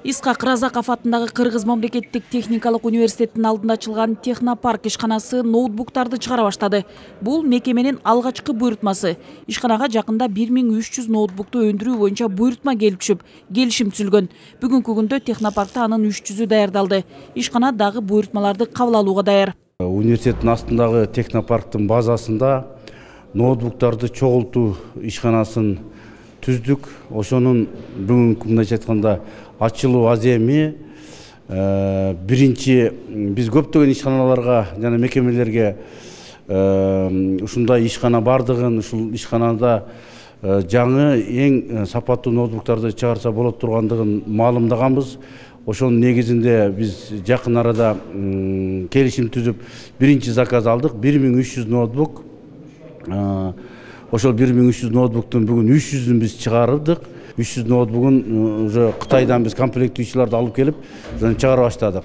Исхак Разаков атындагы Кыргыз мамлекеттик техникалык университетинин алдында ачылган технопарк ишканасы ноутбуктарды чыгара баштады. Бул мекеменин алгачкы буйрутмасы. Ишканага жакында 1300 ноутбукту өндүрүү боюнча буйрутма келип түшүп, келишим түзүлгөн. Бүгүнкү күндө технопаркта анын 300-ü даярдалды. Ишкана дагы буйрутмаларды кабыл алууга даяр. Университеттин астындагы технопарктын базасында ноутбуктарды чогултуу ишканасын түздүк. Ошонун бүгүнкү мындайча айтканда ачылуу аз эми. Биринчи биз көптөгөн ишканаларга жана мекемелерге ушундай ишкана бардыгын, ушул ишканада жаңы эң сапаттуу ноутбуктарды чыгарса болот тургандыгын маалымдаганбыз. Ошонун негизинде биз жакын арада келишим түзүп биринчи заказ алдык. 1300 ноутбук. Ошол 1300 ноутбуктун бүгүн 300-ün биз чыгардык. 300 ноутбугун уже Кытайдан биз комплектующийларды алып келип, чыгара баштадык.